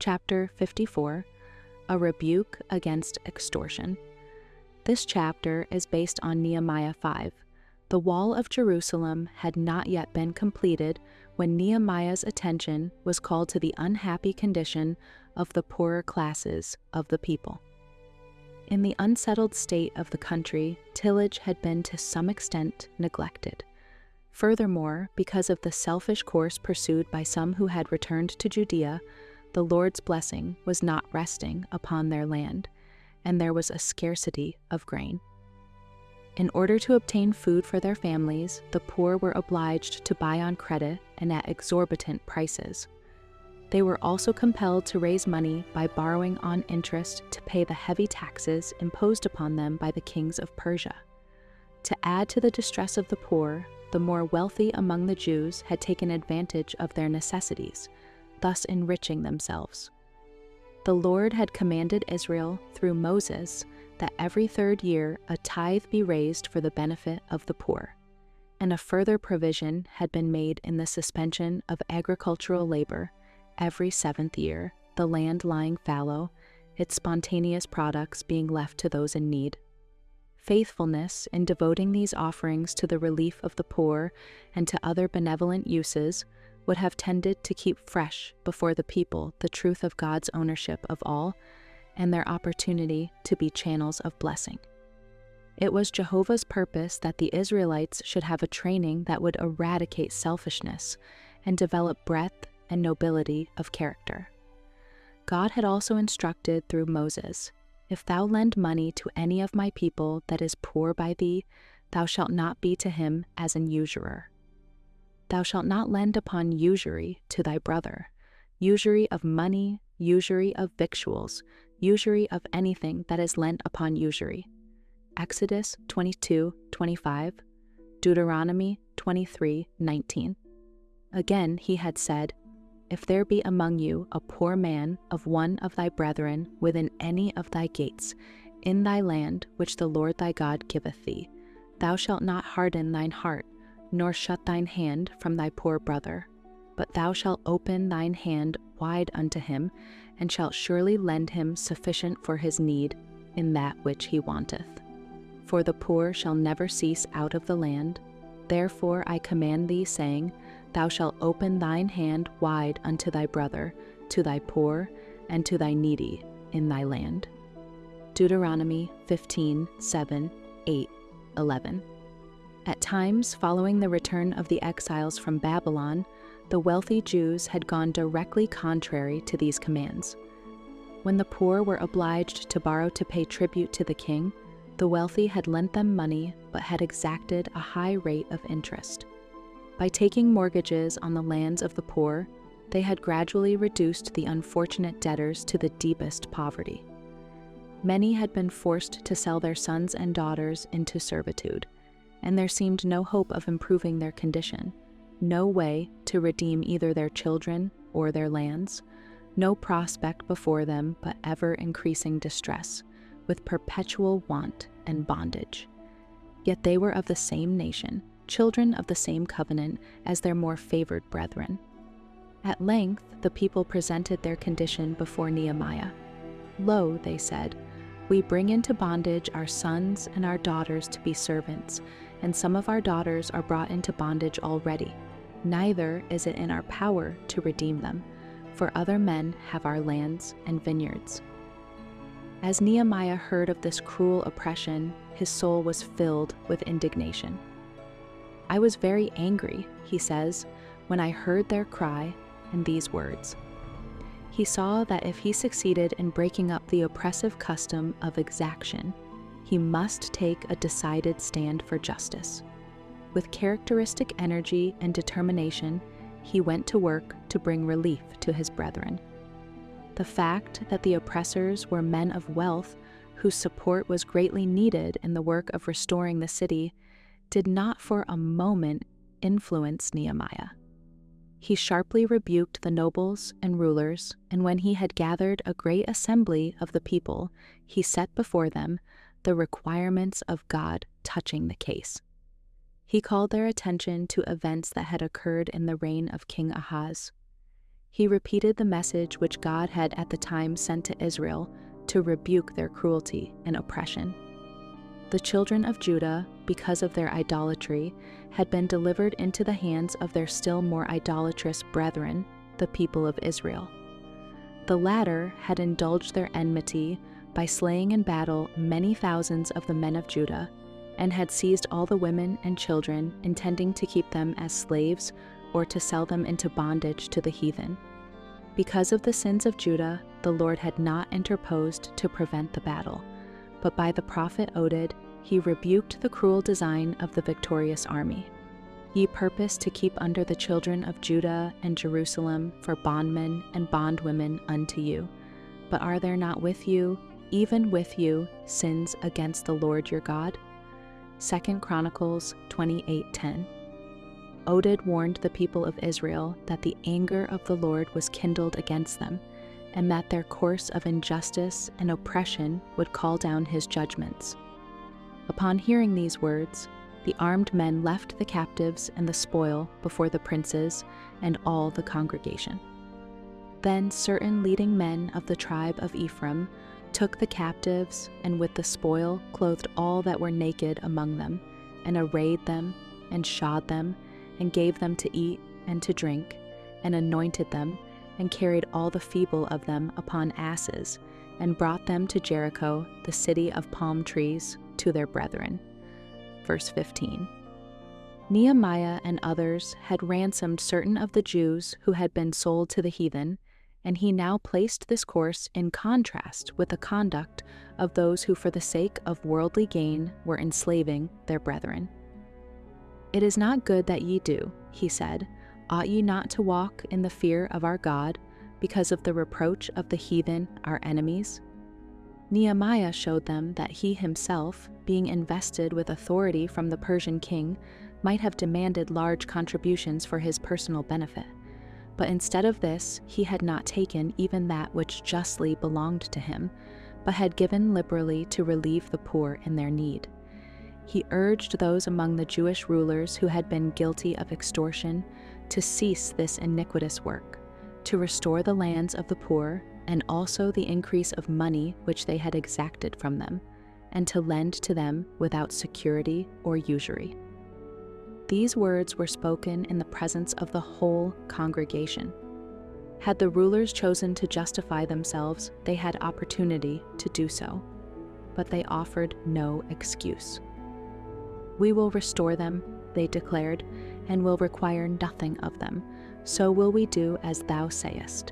Chapter 54, A Rebuke Against Extortion. This chapter is based on Nehemiah 5. The wall of Jerusalem had not yet been completed when Nehemiah's attention was called to the unhappy condition of the poorer classes of the people. In the unsettled state of the country, tillage had been to some extent neglected. Furthermore, because of the selfish course pursued by some who had returned to Judea, the Lord's blessing was not resting upon their land, and there was a scarcity of grain. In order to obtain food for their families, the poor were obliged to buy on credit and at exorbitant prices. They were also compelled to raise money by borrowing on interest to pay the heavy taxes imposed upon them by the kings of Persia. To add to the distress of the poor, the more wealthy among the Jews had taken advantage of their necessities, thus enriching themselves. The Lord had commanded Israel through Moses that every third year a tithe be raised for the benefit of the poor, and a further provision had been made in the suspension of agricultural labor every seventh year, the land lying fallow, its spontaneous products being left to those in need. Faithfulness in devoting these offerings to the relief of the poor and to other benevolent uses would have tended to keep fresh before the people the truth of God's ownership of all and their opportunity to be channels of blessing. It was Jehovah's purpose that the Israelites should have a training that would eradicate selfishness and develop breadth and nobility of character. God had also instructed through Moses, "If thou lend money to any of my people that is poor by thee, thou shalt not be to him as an usurer. Thou shalt not lend upon usury to thy brother, usury of money, usury of victuals, usury of anything that is lent upon usury." Exodus 22:25, Deuteronomy 23:19. Again he had said, "If there be among you a poor man of one of thy brethren within any of thy gates, in thy land which the Lord thy God giveth thee, thou shalt not harden thine heart, nor shut thine hand from thy poor brother, but thou shalt open thine hand wide unto him, and shalt surely lend him sufficient for his need in that which he wanteth. For the poor shall never cease out of the land. Therefore I command thee, saying, Thou shalt open thine hand wide unto thy brother, to thy poor, and to thy needy in thy land." Deuteronomy 15:7, 8, 11. At times following the return of the exiles from Babylon, the wealthy Jews had gone directly contrary to these commands. When the poor were obliged to borrow to pay tribute to the king, the wealthy had lent them money but had exacted a high rate of interest. By taking mortgages on the lands of the poor, they had gradually reduced the unfortunate debtors to the deepest poverty. Many had been forced to sell their sons and daughters into servitude, and there seemed no hope of improving their condition, no way to redeem either their children or their lands, no prospect before them but ever-increasing distress, with perpetual want and bondage. Yet they were of the same nation, children of the same covenant as their more favored brethren. At length the people presented their condition before Nehemiah. "Lo," they said, "we bring into bondage our sons and our daughters to be servants, and some of our daughters are brought into bondage already. Neither is it in our power to redeem them, for other men have our lands and vineyards." As Nehemiah heard of this cruel oppression, his soul was filled with indignation. "I was very angry," he says, "when I heard their cry and these words." He saw that if he succeeded in breaking up the oppressive custom of exaction, he must take a decided stand for justice. With characteristic energy and determination, he went to work to bring relief to his brethren. The fact that the oppressors were men of wealth whose support was greatly needed in the work of restoring the city did not for a moment influence Nehemiah. He sharply rebuked the nobles and rulers, and when he had gathered a great assembly of the people, he set before them the requirements of God touching the case. He called their attention to events that had occurred in the reign of King Ahaz. He repeated the message which God had at the time sent to Israel to rebuke their cruelty and oppression. The children of Judah, because of their idolatry, had been delivered into the hands of their still more idolatrous brethren, the people of Israel. The latter had indulged their enmity by slaying in battle many thousands of the men of Judah, and had seized all the women and children, intending to keep them as slaves or to sell them into bondage to the heathen. Because of the sins of Judah, the Lord had not interposed to prevent the battle, but by the prophet Oded, he rebuked the cruel design of the victorious army. Ye purpose to keep under the children of Judah and Jerusalem for bondmen and bondwomen unto you. But are there not with you, even with you, sins against the Lord your God? 2 Chronicles 28:10. Oded warned the people of Israel that the anger of the Lord was kindled against them, and that their course of injustice and oppression would call down his judgments. Upon hearing these words, the armed men left the captives and the spoil before the princes and all the congregation. Then certain leading men of the tribe of Ephraim took the captives, and with the spoil clothed all that were naked among them, and arrayed them, and shod them, and gave them to eat and to drink, and anointed them, and carried all the feeble of them upon asses, and brought them to Jericho, the city of palm trees, to their brethren. Verse 15. Nehemiah and others had ransomed certain of the Jews who had been sold to the heathen, and he now placed this course in contrast with the conduct of those who for the sake of worldly gain were enslaving their brethren. It is not good that ye do, he said. Ought ye not to walk in the fear of our God, because of the reproach of the heathen, our enemies? Nehemiah showed them that he himself, being invested with authority from the Persian king, might have demanded large contributions for his personal benefit. But instead of this, he had not taken even that which justly belonged to him, but had given liberally to relieve the poor in their need. He urged those among the Jewish rulers who had been guilty of extortion to cease this iniquitous work, to restore the lands of the poor, and also the increase of money which they had exacted from them, and to lend to them without security or usury. These words were spoken in the presence of the whole congregation. Had the rulers chosen to justify themselves, they had opportunity to do so, but they offered no excuse. We will restore them, they declared, and will require nothing of them. So will we do as thou sayest.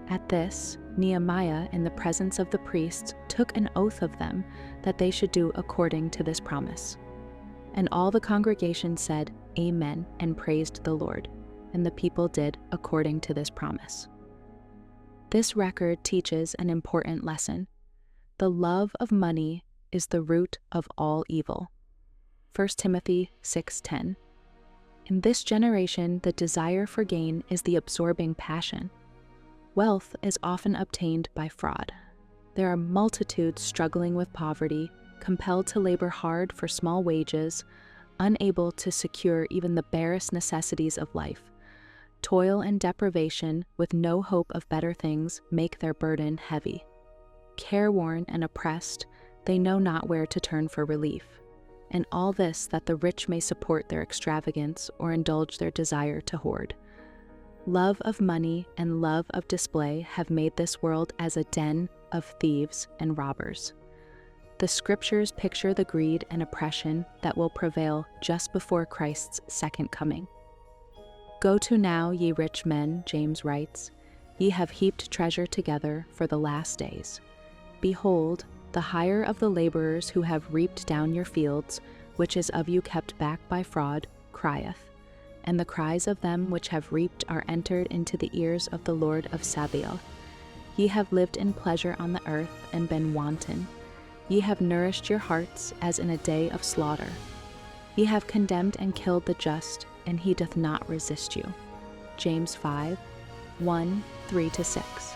At this, Nehemiah, in the presence of the priests, took an oath of them that they should do according to this promise. And all the congregation said, Amen, and praised the Lord. And the people did according to this promise. This record teaches an important lesson. The love of money is the root of all evil. 1 Timothy 6:10. In this generation, the desire for gain is the absorbing passion. Wealth is often obtained by fraud. There are multitudes struggling with poverty, compelled to labor hard for small wages, unable to secure even the barest necessities of life. Toil and deprivation, with no hope of better things, make their burden heavy. Careworn and oppressed, they know not where to turn for relief. And all this that the rich may support their extravagance or indulge their desire to hoard. Love of money and love of display have made this world as a den of thieves and robbers. The scriptures picture the greed and oppression that will prevail just before Christ's second coming. Go to now, ye rich men, James writes, ye have heaped treasure together for the last days. Behold, the hire of the laborers who have reaped down your fields, which is of you kept back by fraud, crieth, and the cries of them which have reaped are entered into the ears of the Lord of Sabaoth. Ye have lived in pleasure on the earth and been wanton. Ye have nourished your hearts as in a day of slaughter. Ye have condemned and killed the just, and he doth not resist you. James 5:1-3-6.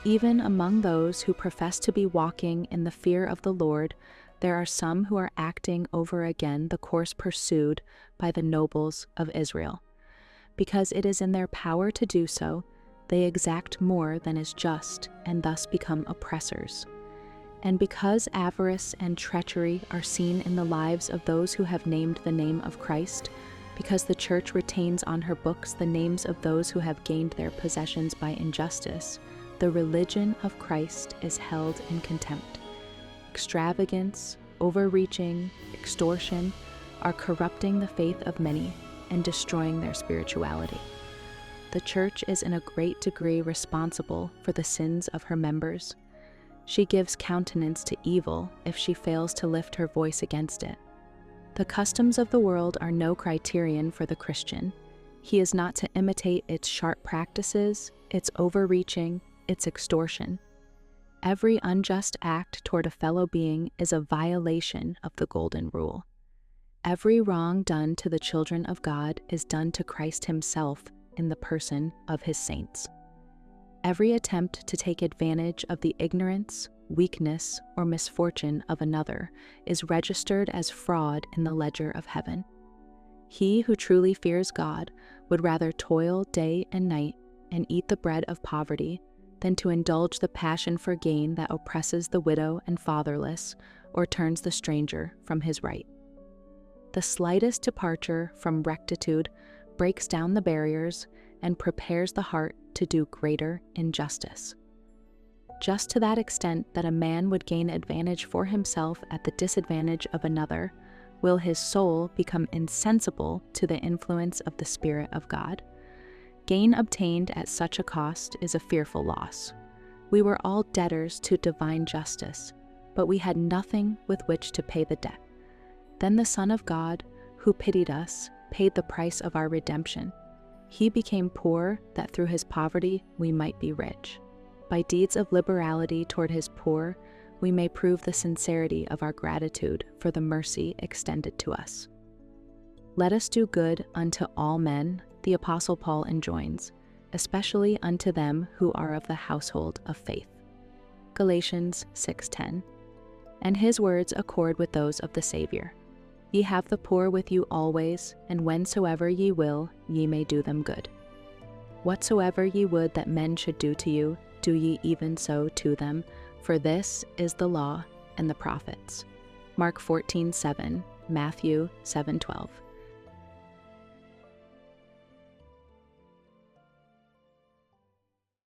Even among those who profess to be walking in the fear of the Lord, there are some who are acting over again the course pursued by the nobles of Israel. Because it is in their power to do so, they exact more than is just and thus become oppressors. And because avarice and treachery are seen in the lives of those who have named the name of Christ, because the church retains on her books the names of those who have gained their possessions by injustice, the religion of Christ is held in contempt. Extravagance, overreaching, extortion are corrupting the faith of many and destroying their spirituality. The church is in a great degree responsible for the sins of her members. She gives countenance to evil if she fails to lift her voice against it. The customs of the world are no criterion for the Christian. He is not to imitate its sharp practices, its overreaching, its extortion. Every unjust act toward a fellow being is a violation of the golden rule. Every wrong done to the children of God is done to Christ himself in the person of his saints. Every attempt to take advantage of the ignorance, weakness, or misfortune of another is registered as fraud in the ledger of heaven. He who truly fears God would rather toil day and night and eat the bread of poverty than to indulge the passion for gain that oppresses the widow and fatherless or turns the stranger from his right. The slightest departure from rectitude breaks down the barriers and prepares the heart to do greater injustice. Just to that extent that a man would gain advantage for himself at the disadvantage of another, will his soul become insensible to the influence of the Spirit of God. Gain obtained at such a cost is a fearful loss. We were all debtors to divine justice, but we had nothing with which to pay the debt. Then the Son of God, who pitied us, paid the price of our redemption. He became poor that through his poverty we might be rich. By deeds of liberality toward his poor, we may prove the sincerity of our gratitude for the mercy extended to us. Let us do good unto all men, the Apostle Paul enjoins, especially unto them who are of the household of faith. Galatians 6:10. And his words accord with those of the Savior. Ye have the poor with you always, and whensoever ye will, ye may do them good. Whatsoever ye would that men should do to you, do ye even so to them, for this is the law and the prophets. Mark 14:7, Matthew 7:12.